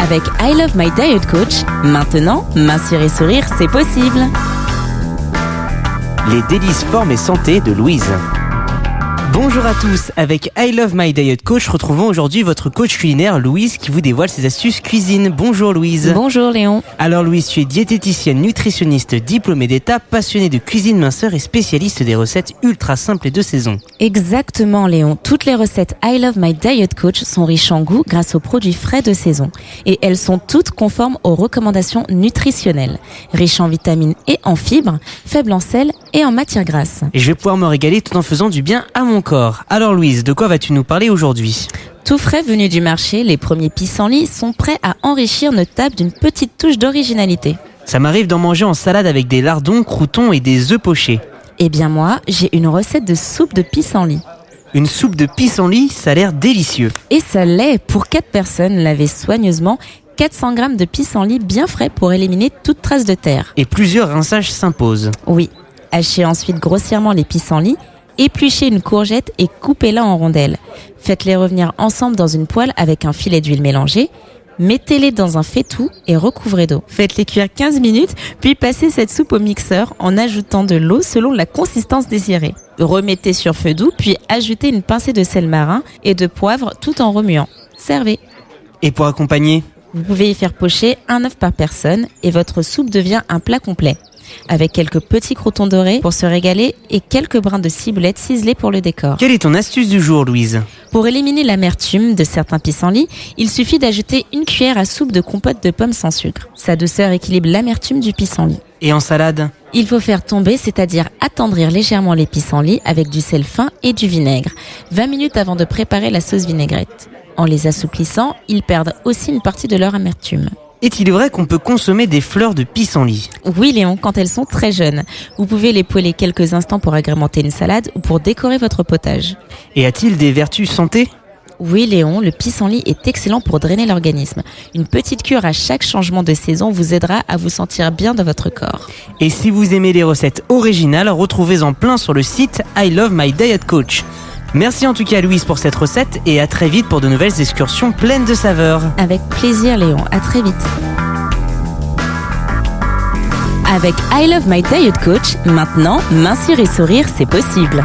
Avec I Love My Diet Coach, maintenant, mincir et sourire, c'est possible. Les délices forme et santé de Louise. Bonjour à tous, avec I Love My Diet Coach, retrouvons aujourd'hui votre coach culinaire Louise qui vous dévoile ses astuces cuisine. Bonjour Louise. Bonjour Léon. Alors Louise, tu es diététicienne, nutritionniste, diplômée d'État, passionnée de cuisine minceur et spécialiste des recettes ultra simples et de saison. Exactement Léon, toutes les recettes I Love My Diet Coach sont riches en goût grâce aux produits frais de saison. Et elles sont toutes conformes aux recommandations nutritionnelles. Riches en vitamines et en fibres, faibles en sel et en matières grasses. Et je vais pouvoir me régaler tout en faisant du bien à mon corps. Alors Louise, de quoi vas-tu nous parler aujourd'hui ? Tout frais venus du marché, les premiers pissenlits sont prêts à enrichir notre table d'une petite touche d'originalité. Ça m'arrive d'en manger en salade avec des lardons, croûtons et des œufs pochés. Eh bien moi, j'ai une recette de soupe de pissenlit. Une soupe de pissenlit, ça a l'air délicieux. Et ça l'est, pour 4 personnes, lavez soigneusement 400 g de pissenlit bien frais pour éliminer toute trace de terre. Et plusieurs rinçages s'imposent. Oui, hachez ensuite grossièrement les pissenlits, épluchez une courgette et coupez-la en rondelles. Faites-les revenir ensemble dans une poêle avec un filet d'huile mélangée. Mettez-les dans un faitout et recouvrez d'eau. Faites-les cuire 15 minutes, puis passez cette soupe au mixeur en ajoutant de l'eau selon la consistance désirée. Remettez sur feu doux, puis ajoutez une pincée de sel marin et de poivre tout en remuant. Servez. Et pour accompagner ? Vous pouvez y faire pocher un œuf par personne et votre soupe devient un plat complet. Avec quelques petits croûtons dorés pour se régaler et quelques brins de ciboulette ciselés pour le décor. Quelle est ton astuce du jour, Louise ? Pour éliminer l'amertume de certains pissenlits, il suffit d'ajouter une cuillère à soupe de compote de pommes sans sucre. Sa douceur équilibre l'amertume du pissenlit. Et en salade ? Il faut faire tomber, c'est-à-dire attendrir légèrement les pissenlits avec du sel fin et du vinaigre, 20 minutes avant de préparer la sauce vinaigrette. En les assouplissant, ils perdent aussi une partie de leur amertume. Est-il vrai qu'on peut consommer des fleurs de pissenlit ? Oui Léon, quand elles sont très jeunes. Vous pouvez les poêler quelques instants pour agrémenter une salade ou pour décorer votre potage. Et a-t-il des vertus santé ? Oui Léon, le pissenlit est excellent pour drainer l'organisme. Une petite cure à chaque changement de saison vous aidera à vous sentir bien dans votre corps. Et si vous aimez les recettes originales, retrouvez-en plein sur le site I Love My Diet Coach. Merci en tout cas Louise pour cette recette et à très vite pour de nouvelles excursions pleines de saveurs. Avec plaisir Léon, à très vite. Avec I Love My Diet Coach, maintenant, mincir et sourire, c'est possible.